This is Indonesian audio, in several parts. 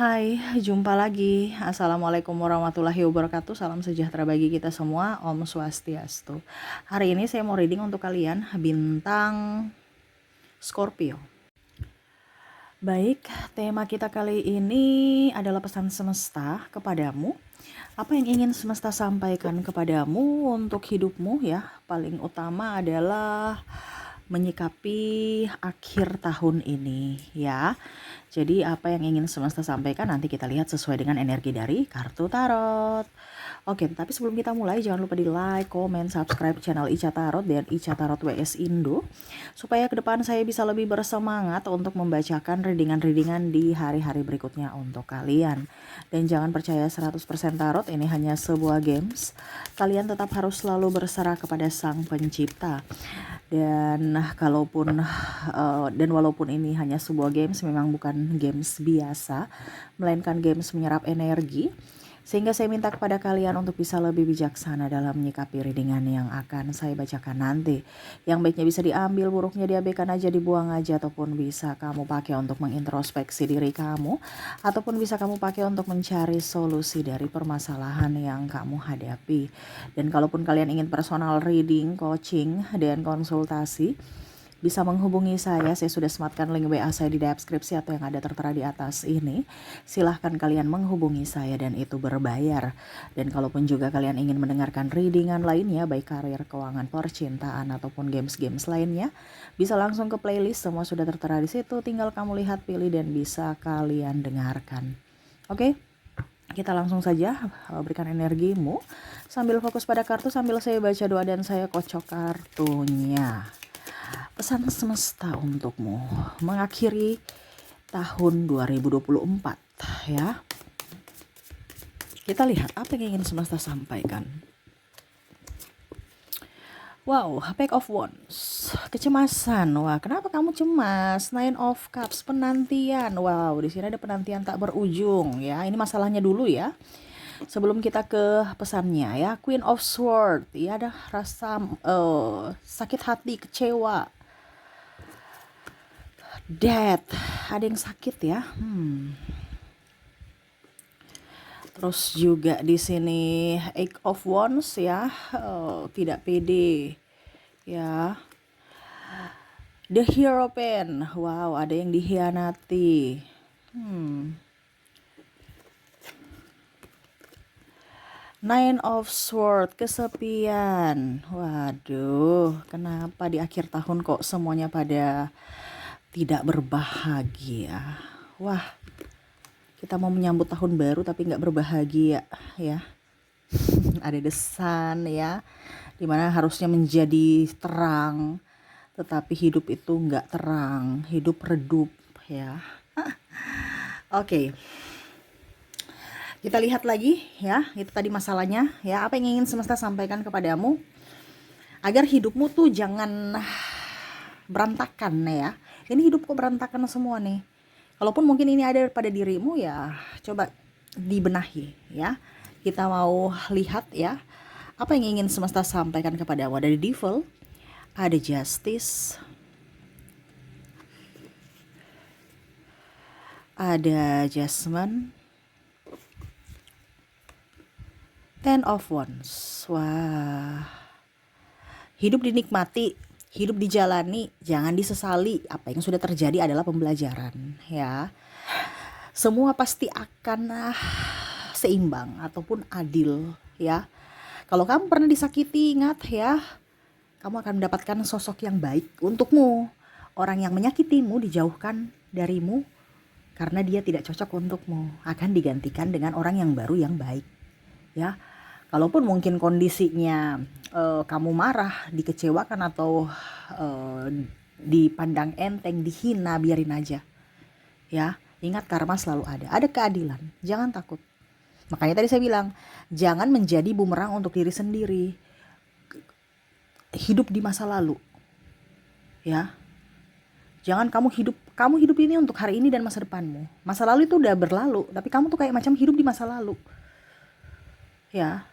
Hai, jumpa lagi. Assalamualaikum warahmatullahi wabarakatuh. Salam sejahtera bagi kita semua. Om Swastiastu. Hari ini saya mau reading untuk kalian bintang Scorpio. Baik, tema kita kali ini adalah pesan semesta kepadamu. Apa yang ingin semesta sampaikan kepadamu untuk hidupmu ya? Paling utama adalah menyikapi akhir tahun ini ya. Jadi apa yang ingin semesta sampaikan nanti kita lihat sesuai dengan energi dari kartu tarot. Oke, tapi sebelum kita mulai jangan lupa di like, komen, subscribe channel Ica Tarot dan Ica Tarot WS Indo supaya ke depan saya bisa lebih bersemangat untuk membacakan readingan-readingan di hari-hari berikutnya untuk kalian. Dan jangan percaya 100% tarot, ini hanya sebuah games. Kalian tetap harus selalu berserah kepada Sang Pencipta. Dan walaupun ini hanya sebuah games, memang bukan games biasa, melainkan games menyerap energi. Sehingga saya minta kepada kalian untuk bisa lebih bijaksana dalam menyikapi readingan yang akan saya bacakan nanti. Yang baiknya bisa diambil, buruknya diabaikan aja, dibuang aja, ataupun bisa kamu pakai untuk mengintrospeksi diri kamu, ataupun bisa kamu pakai untuk mencari solusi dari permasalahan yang kamu hadapi. Dan kalaupun kalian ingin personal reading, coaching, dan konsultasi, bisa menghubungi saya sudah sematkan link WA saya di deskripsi atau yang ada tertera di atas ini. Silahkan kalian menghubungi saya dan itu berbayar. Dan kalaupun juga kalian ingin mendengarkan readingan lainnya, baik karir, keuangan, percintaan, ataupun games-games lainnya, bisa langsung ke playlist, semua sudah tertera di situ. Tinggal kamu lihat, pilih, dan bisa kalian dengarkan. Oke? Kita langsung saja berikan energimu sambil fokus pada kartu, sambil saya baca doa dan saya kocok kartunya. Pesan semesta untukmu mengakhiri tahun 2024 ya. Kita lihat apa yang ingin semesta sampaikan. Wow, Pack of Wands, kecemasan. Wah, kenapa kamu cemas? Nine of Cups, penantian. Wow, di sini ada penantian tak berujung ya. Ini masalahnya dulu ya. Sebelum kita ke pesannya ya, Queen of Swords, ya ada rasa sakit hati, kecewa. Death, ada yang sakit ya. Terus juga di sini Eight of Wands ya, tidak pede ya. The Hierophant, wow, ada yang dikhianati. Nine of Swords, kesepian. Waduh, kenapa di akhir tahun kok semuanya pada tidak berbahagia? Wah, kita mau menyambut tahun baru tapi nggak berbahagia ya. Ada desan ya, dimana harusnya menjadi terang, tetapi hidup itu nggak terang, hidup redup ya. Oke. Kita lihat lagi ya, itu tadi masalahnya ya. Apa yang ingin semesta sampaikan kepadamu agar hidupmu tuh jangan berantakan ya. Ini hidup kok berantakan semua nih. Kalaupun mungkin ini ada pada dirimu ya, coba dibenahi ya. Kita mau lihat ya, apa yang ingin semesta sampaikan kepadamu. Ada Devil, ada Justice, ada Judgment, Ten of Wands. Wah, hidup dinikmati, hidup dijalani, jangan disesali. Apa yang sudah terjadi adalah pembelajaran ya. Semua pasti akan seimbang ataupun adil ya. Kalau kamu pernah disakiti, ingat ya, kamu akan mendapatkan sosok yang baik untukmu. Orang yang menyakitimu dijauhkan darimu karena dia tidak cocok untukmu, akan digantikan dengan orang yang baru yang baik ya. Kalaupun mungkin kondisinya kamu marah, dikecewakan, atau dipandang enteng, dihina, biarin aja ya. Ingat, karma selalu ada keadilan, jangan takut. Makanya tadi saya bilang, jangan menjadi bumerang untuk diri sendiri. Hidup di masa lalu ya. Jangan kamu hidup ini untuk hari ini dan masa depanmu. Masa lalu itu udah berlalu, tapi kamu tuh kayak macam hidup di masa lalu ya.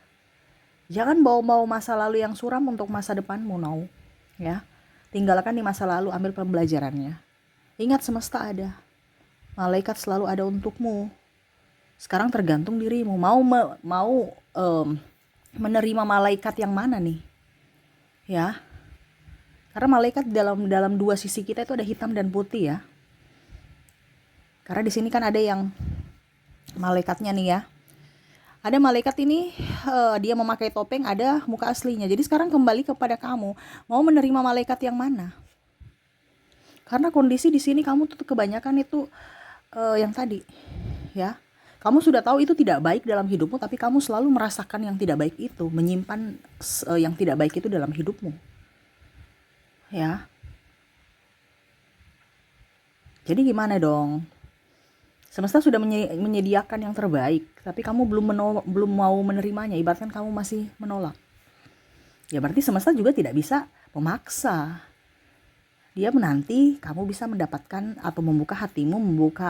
Jangan bawa-bawa masa lalu yang suram untuk masa depanmu, no ya. Tinggalkan di masa lalu, ambil pembelajarannya. Ingat, semesta ada, malaikat selalu ada untukmu Sekarang tergantung dirimu mau menerima malaikat yang mana nih, ya. Karena malaikat dalam dalam dua sisi kita itu ada hitam dan putih ya. Karena di sini kan ada yang malaikatnya nih ya. Ada malaikat ini dia memakai topeng, ada muka aslinya. Jadi sekarang kembali kepada kamu, mau menerima malaikat yang mana? Karena kondisi di sini kamu tuh kebanyakan itu yang tadi, ya. Kamu sudah tahu itu tidak baik dalam hidupmu, tapi kamu selalu merasakan yang tidak baik itu, menyimpan yang tidak baik itu dalam hidupmu, ya. Jadi gimana dong? Semesta sudah menyediakan yang terbaik, tapi kamu belum mau menerimanya. Ibaratkan kamu masih menolak. Ya berarti semesta juga tidak bisa memaksa. Dia menanti kamu bisa mendapatkan atau membuka hatimu,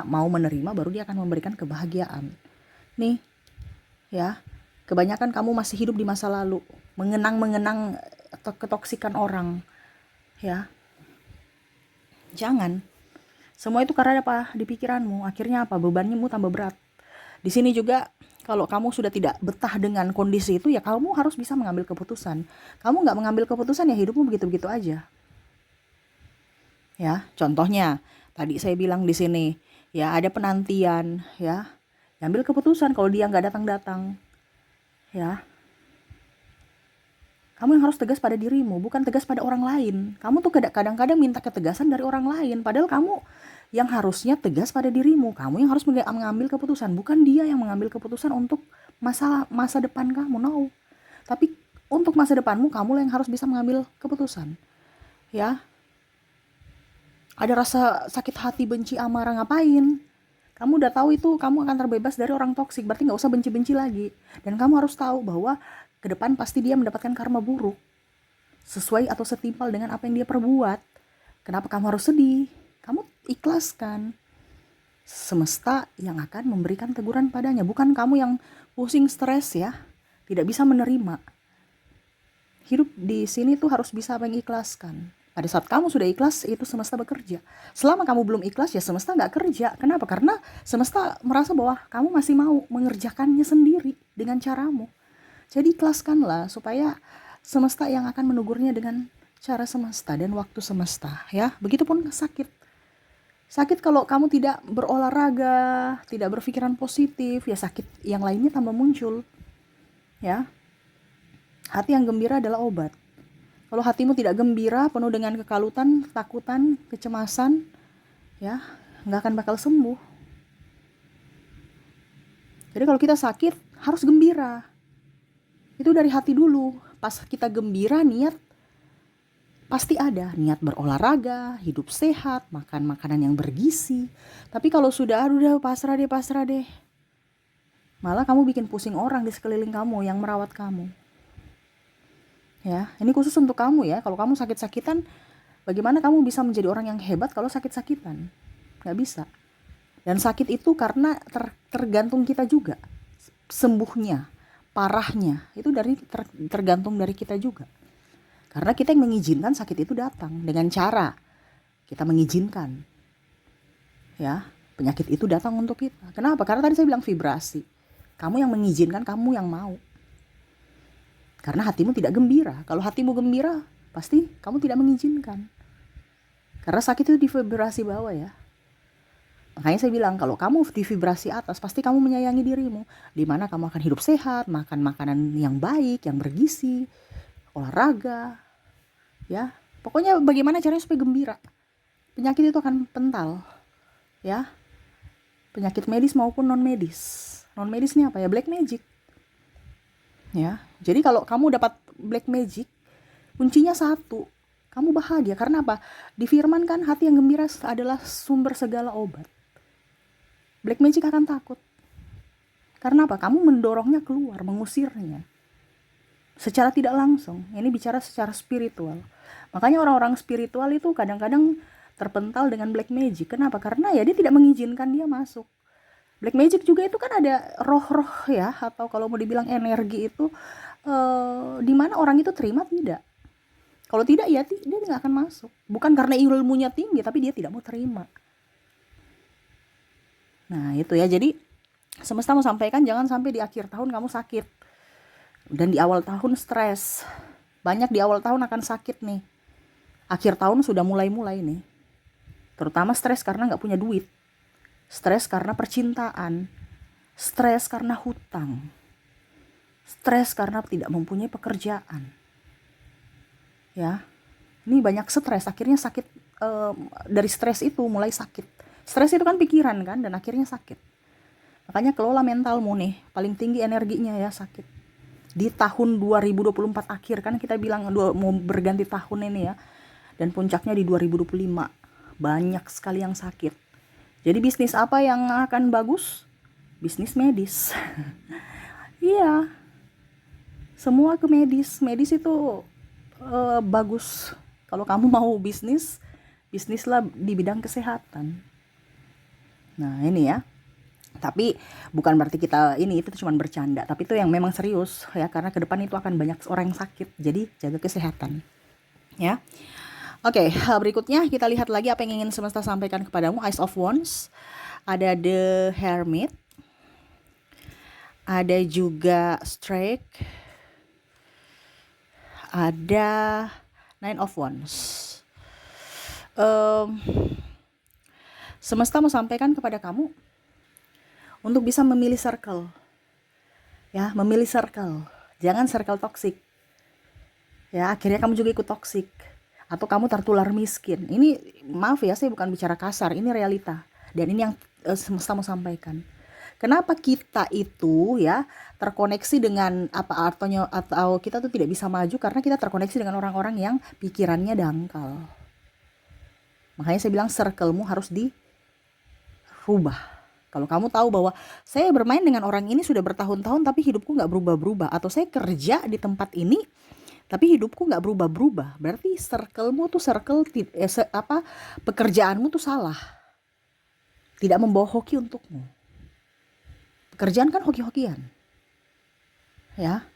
mau menerima, baru dia akan memberikan kebahagiaan. Nih, ya, kebanyakan kamu masih hidup di masa lalu, mengenang ketoksikan orang, ya. Jangan. Semua itu karena apa? Di pikiranmu. Akhirnya apa? Bebanmu tambah berat. Di sini juga kalau kamu sudah tidak betah dengan kondisi itu, ya kamu harus bisa mengambil keputusan. Kamu nggak mengambil keputusan, ya hidupmu begitu-begitu aja. Ya, contohnya tadi saya bilang di sini, ya ada penantian, ya. Ambil keputusan kalau dia nggak datang-datang, ya. Kamu yang harus tegas pada dirimu, bukan tegas pada orang lain. Kamu tuh kadang-kadang minta ketegasan dari orang lain, padahal kamu yang harusnya tegas pada dirimu. Kamu yang harus mengambil keputusan, bukan dia yang mengambil keputusan untuk masa depan kamu. No. Tapi untuk masa depanmu, kamu yang harus bisa mengambil keputusan. Ya. Ada rasa sakit hati, benci, amarah, ngapain? Kamu udah tahu itu kamu akan terbebas dari orang toksik, berarti nggak usah benci-benci lagi. Dan kamu harus tahu bahwa ke depan pasti dia mendapatkan karma buruk, sesuai atau setimpal dengan apa yang dia perbuat. Kenapa kamu harus sedih? Kamu ikhlaskan. Semesta yang akan memberikan teguran padanya, bukan kamu yang pusing stres ya, tidak bisa menerima. Hidup di sini tuh harus bisa mengikhlaskan. Pada saat kamu sudah ikhlas, itu semesta bekerja. Selama kamu belum ikhlas, ya semesta nggak kerja. Kenapa? Karena semesta merasa bahwa kamu masih mau mengerjakannya sendiri dengan caramu. Jadi ikhlaskanlah supaya semesta yang akan menegurnya dengan cara semesta dan waktu semesta, ya. Begitupun sakit. Sakit kalau kamu tidak berolahraga, tidak berpikiran positif, ya sakit yang lainnya tambah muncul. Ya. Hati yang gembira adalah obat. Kalau hatimu tidak gembira, penuh dengan kekalutan, ketakutan, kecemasan, ya, nggak akan bakal sembuh. Jadi kalau kita sakit, harus gembira. Itu dari hati dulu. Pas kita gembira, niat pasti ada. Niat berolahraga, hidup sehat, makan makanan yang bergizi. Tapi kalau sudah, udah pasrah deh. Malah kamu bikin pusing orang di sekeliling kamu yang merawat kamu. Ya, ini khusus untuk kamu ya. Kalau kamu sakit-sakitan, bagaimana kamu bisa menjadi orang yang hebat kalau sakit-sakitan? Gak bisa. Dan sakit itu karena tergantung kita juga. Sembuhnya, parahnya, itu tergantung dari kita juga. Karena kita yang mengizinkan sakit itu datang. Dengan cara kita mengizinkan, ya, penyakit itu datang untuk kita. Kenapa? Karena tadi saya bilang vibrasi. Kamu yang mengizinkan, kamu yang mau. Karena hatimu tidak gembira. Kalau hatimu gembira, pasti kamu tidak mengizinkan. Karena sakit itu di vibrasi bawah ya. Makanya saya bilang, kalau kamu di vibrasi atas, pasti kamu menyayangi dirimu. Dimana kamu akan hidup sehat, makan makanan yang baik, yang bergizi, olahraga. Ya, pokoknya bagaimana caranya supaya gembira. Penyakit itu akan pental. Ya, penyakit medis maupun non medis. Non medis ini apa ya? Black magic. Ya, jadi kalau kamu dapat black magic, kuncinya satu, kamu bahagia. Karena apa? Di firman kan, hati yang gembira adalah sumber segala obat. Black magic akan takut. Karena apa? Kamu mendorongnya keluar, mengusirnya. Secara tidak langsung. Ini bicara secara spiritual. Makanya orang-orang spiritual itu kadang-kadang terpental dengan black magic. Kenapa? Karena ya dia tidak mengizinkan dia masuk. Black magic juga itu kan ada roh-roh ya, atau kalau mau dibilang energi itu di mana orang itu terima tidak. Kalau tidak ya dia nggak akan masuk. Bukan karena ilmunya tinggi, tapi dia tidak mau terima. Nah itu ya, jadi Semesta mau sampaikan jangan sampai di akhir tahun kamu sakit. Dan di awal tahun stres. Banyak di awal tahun akan sakit nih. Akhir tahun sudah mulai-mulai nih. Terutama stres karena nggak punya duit. Stres karena percintaan. Stres karena hutang. Stres karena tidak mempunyai pekerjaan. Ya, ini banyak stres. Akhirnya sakit, dari stres itu mulai sakit. Stres itu kan pikiran kan, dan akhirnya sakit. Makanya kelola mentalmu nih, paling tinggi energinya ya sakit. Di tahun 2024 akhir kan kita bilang mau berganti tahun ini ya. Dan puncaknya di 2025. Banyak sekali yang sakit. Jadi bisnis apa yang akan bagus? Bisnis medis. Iya. Semua ke medis. Medis itu bagus. Kalau kamu mau bisnislah di bidang kesehatan. Nah, ini ya. Tapi bukan berarti itu cuma bercanda, tapi itu yang memang serius ya, karena ke depan itu akan banyak orang yang sakit. Jadi jaga kesehatan. Ya. Oke, berikutnya kita lihat lagi apa yang ingin semesta sampaikan kepadamu. Ace of Wands, ada The Hermit, ada juga Strike, ada Nine of Wands. Semesta mau sampaikan kepada kamu untuk bisa memilih circle. Ya, memilih circle. Jangan circle toksik. Ya, akhirnya kamu juga ikut toksik. Atau kamu tertular miskin. Ini maaf ya, saya bukan bicara kasar, ini realita. Dan ini yang semesta mau sampaikan. Kenapa kita itu ya terkoneksi dengan apa artinya, atau kita tuh tidak bisa maju karena kita terkoneksi dengan orang-orang yang pikirannya dangkal. Makanya saya bilang circle-mu harus dirubah. Kalau kamu tahu bahwa saya bermain dengan orang ini sudah bertahun-tahun tapi hidupku nggak berubah-berubah, atau saya kerja di tempat ini tapi hidupku nggak berubah-berubah, berarti circle-mu tuh pekerjaanmu tuh salah, tidak membawa hoki untukmu. Pekerjaan kan hoki-hokian, ya,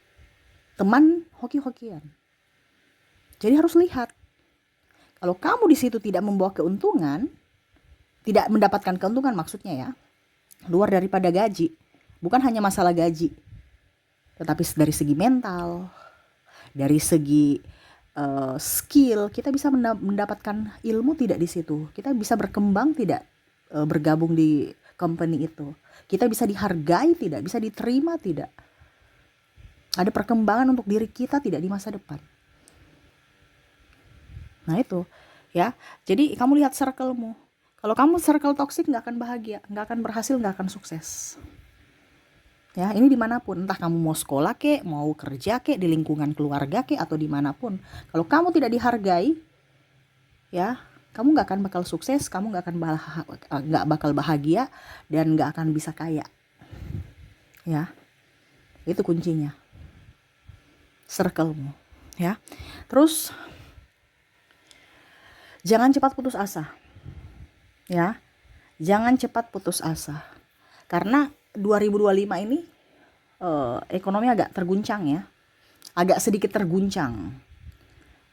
teman hoki-hokian. Jadi harus lihat, kalau kamu di situ tidak membawa keuntungan, tidak mendapatkan keuntungan maksudnya ya, luar daripada gaji, bukan hanya masalah gaji, tetapi dari segi mental, dari segi skill, kita bisa mendapatkan ilmu tidak di situ, kita bisa berkembang tidak bergabung di company itu, kita bisa dihargai tidak, bisa diterima tidak, ada perkembangan untuk diri kita tidak di masa depan. Nah itu ya, jadi kamu lihat circle-mu. Kalau kamu circle toksik nggak akan bahagia, nggak akan berhasil, nggak akan sukses. Ya, ini dimanapun, entah kamu mau sekolah kek, mau kerja kek, di lingkungan keluarga kek, atau dimanapun. Kalau kamu tidak dihargai, ya, kamu nggak akan bakal sukses, kamu nggak bakal bahagia, dan nggak akan bisa kaya. Ya, itu kuncinya. Circle-mu, ya. Terus, jangan cepat putus asa. Ya, jangan cepat putus asa. Karena 2025 ini ekonomi agak terguncang ya. Agak sedikit terguncang.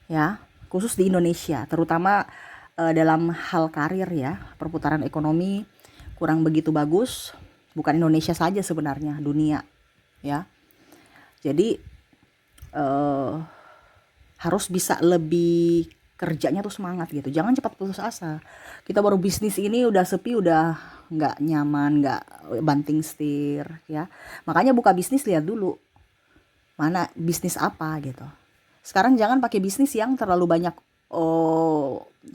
Ya, khusus di Indonesia, terutama dalam hal karir ya. Perputaran ekonomi kurang begitu bagus. Bukan Indonesia saja sebenarnya, dunia ya. Jadi harus bisa lebih kerjanya tuh semangat gitu, jangan cepat putus asa. Kita baru bisnis ini udah sepi, udah nggak nyaman, nggak banting setir ya. Makanya buka bisnis lihat dulu mana bisnis apa gitu. Sekarang jangan pakai bisnis yang terlalu banyak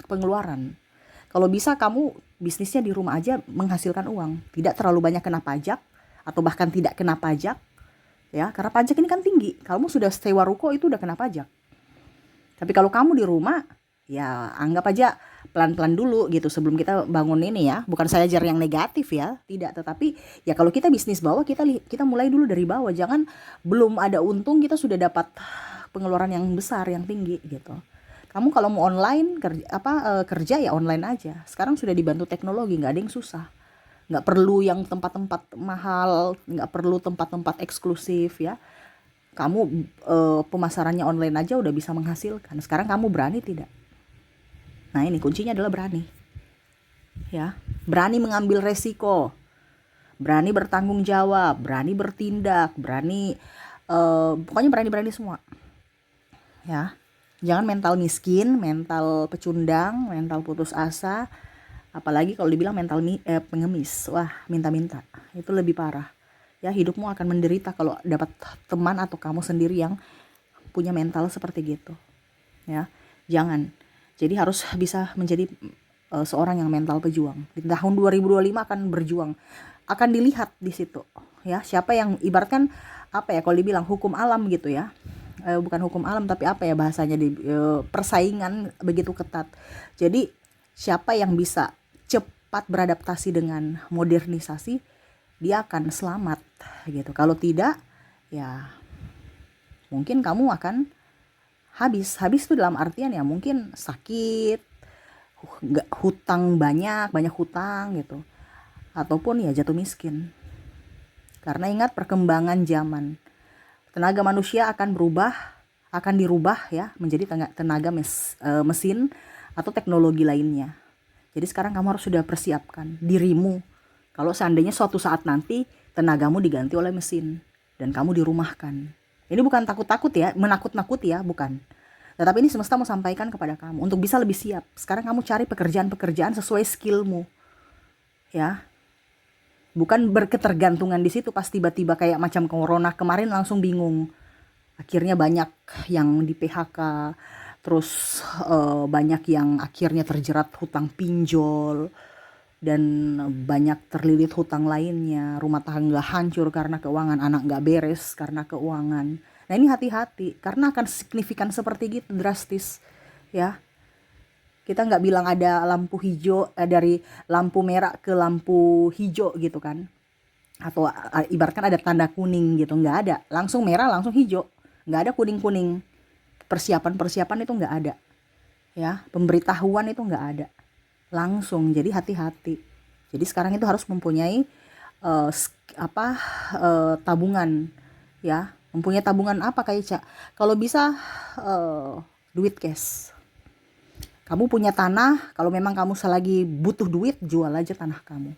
pengeluaran. Kalau bisa kamu bisnisnya di rumah aja menghasilkan uang, tidak terlalu banyak kena pajak atau bahkan tidak kena pajak ya, karena pajak ini kan tinggi. Kamu sudah sewa ruko itu udah kena pajak. Tapi kalau kamu di rumah, ya anggap aja pelan-pelan dulu gitu sebelum kita bangun ini ya. Bukan saya ajar yang negatif ya, tidak. Tetapi ya kalau kita bisnis bawah, kita mulai dulu dari bawah. Jangan belum ada untung kita sudah dapat pengeluaran yang besar, yang tinggi gitu. Kamu kalau mau online kerja ya online aja. Sekarang sudah dibantu teknologi, nggak ada yang susah. Nggak perlu yang tempat-tempat mahal, nggak perlu tempat-tempat eksklusif ya. Kamu pemasarannya online aja udah bisa menghasilkan. Sekarang kamu berani tidak? Nah ini kuncinya adalah berani. Ya, berani mengambil resiko. berani bertanggung jawab, berani bertindak, berani pokoknya berani-berani semua. Ya. Jangan mental miskin, mental pecundang, mental putus asa, apalagi kalau dibilang mental pengemis. Wah, minta-minta. Itu lebih parah. Ya, hidupmu akan menderita kalau dapat teman atau kamu sendiri yang punya mental seperti gitu. Ya, jangan. Jadi harus bisa menjadi seorang yang mental pejuang. Di tahun 2025 akan berjuang. Akan dilihat di situ. Ya, siapa yang ibaratkan apa ya kalau dibilang hukum alam gitu ya. Bukan hukum alam tapi apa ya bahasanya di persaingan begitu ketat. Jadi siapa yang bisa cepat beradaptasi dengan modernisasi, dia akan selamat gitu. Kalau tidak, ya mungkin kamu akan habis itu dalam artian ya mungkin sakit, hutang banyak hutang gitu, ataupun ya jatuh miskin. Karena ingat perkembangan zaman, tenaga manusia akan dirubah ya menjadi tenaga mesin atau teknologi lainnya. Jadi sekarang kamu harus sudah persiapkan dirimu kalau seandainya suatu saat nanti tenagamu diganti oleh mesin dan kamu dirumahkan. Ini bukan takut-takut ya, menakut-nakuti ya, bukan. Tetapi ini semesta mau sampaikan kepada kamu untuk bisa lebih siap. Sekarang kamu cari pekerjaan-pekerjaan sesuai skillmu. Ya. Bukan berketergantungan di situ pas tiba-tiba kayak macam corona kemarin langsung bingung. Akhirnya banyak yang di PHK, terus banyak yang akhirnya terjerat hutang pinjol dan banyak terlilit hutang lainnya, rumah tangga hancur karena keuangan, anak nggak beres karena keuangan. Nah ini hati-hati karena akan signifikan seperti gitu, drastis ya. Kita nggak bilang ada lampu hijau dari lampu merah ke lampu hijau gitu kan, atau ibaratkan ada tanda kuning gitu, nggak ada, langsung merah langsung hijau, nggak ada kuning-kuning. Persiapan itu nggak ada ya, pemberitahuan itu nggak ada langsung. Jadi hati-hati. Jadi sekarang itu harus mempunyai tabungan ya, mempunyai tabungan apa kayak Cak, kalau bisa duit cash. Kamu punya tanah, kalau memang kamu selagi butuh duit, jual aja tanah kamu.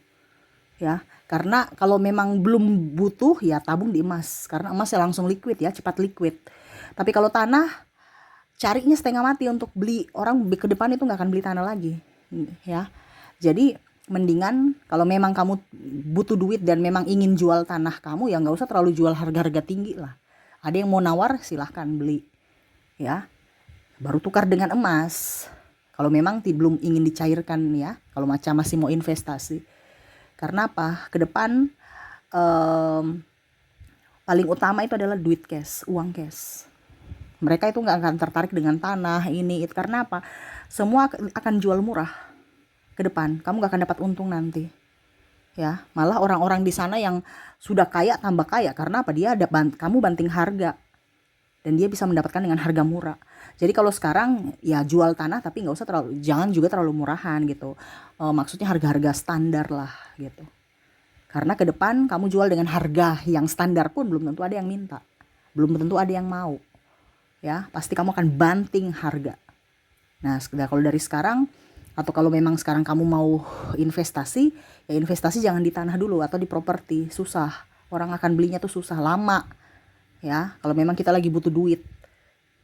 Ya, karena kalau memang belum butuh ya tabung di emas, karena emas ya langsung liquid ya, cepat liquid. Tapi kalau tanah carinya setengah mati untuk beli, orang ke depan itu nggak akan beli tanah lagi ya. Jadi mendingan kalau memang kamu butuh duit dan memang ingin jual tanah kamu, ya nggak usah terlalu jual harga-harga tinggi lah. Ada yang mau nawar silahkan beli ya, baru tukar dengan emas kalau memang belum ingin dicairkan ya, kalau macam masih mau investasi. Karena apa? Ke depan paling utama itu adalah duit cash, uang cash. Mereka itu nggak akan tertarik dengan tanah ini itu. Karena apa? Semua akan jual murah ke depan. Kamu nggak akan dapat untung nanti. Ya, malah orang-orang di sana yang sudah kaya tambah kaya. Karena apa? Dia ada kamu banting harga dan dia bisa mendapatkan dengan harga murah. Jadi kalau sekarang ya jual tanah tapi nggak usah jangan juga terlalu murahan gitu. Maksudnya harga-harga standar lah gitu. Karena ke depan kamu jual dengan harga yang standar pun belum tentu ada yang minta, belum tentu ada yang mau. Ya, pasti kamu akan banting harga. Nah, kalau dari sekarang atau kalau memang sekarang kamu mau investasi, ya investasi jangan di tanah dulu atau di properti, susah. Orang akan belinya tuh susah, lama. Ya, kalau memang kita lagi butuh duit,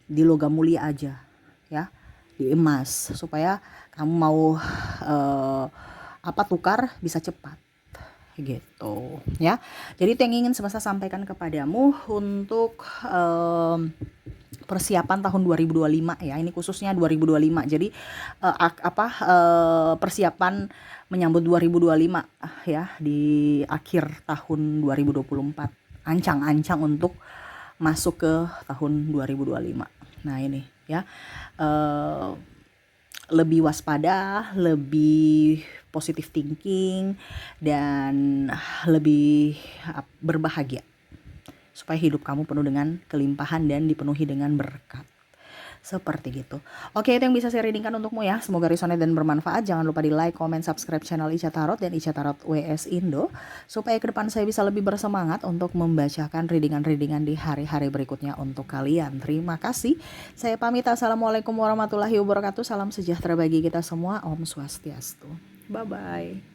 di logam mulia aja ya, di emas, supaya kamu mau tukar bisa cepat gitu ya. Jadi itu yang ingin semesta sampaikan kepadamu untuk persiapan tahun 2025 ya. Ini khususnya 2025. Jadi persiapan menyambut 2025 ya, di akhir tahun 2024. Ancang-ancang untuk masuk ke tahun 2025. Nah ini ya, lebih waspada, lebih positive thinking, dan lebih berbahagia supaya hidup kamu penuh dengan kelimpahan dan dipenuhi dengan berkat. Seperti gitu. Oke, itu yang bisa saya readingkan untukmu ya. Semoga resonate dan bermanfaat. Jangan lupa di like, comment, subscribe channel Ica Tarot dan Ica Tarot WS Indo, supaya ke depan saya bisa lebih bersemangat untuk membacakan readingan-readingan di hari-hari berikutnya untuk kalian. Terima kasih. Saya pamit. Assalamualaikum warahmatullahi wabarakatuh. Salam sejahtera bagi kita semua. Om Swastiastu. Bye-bye.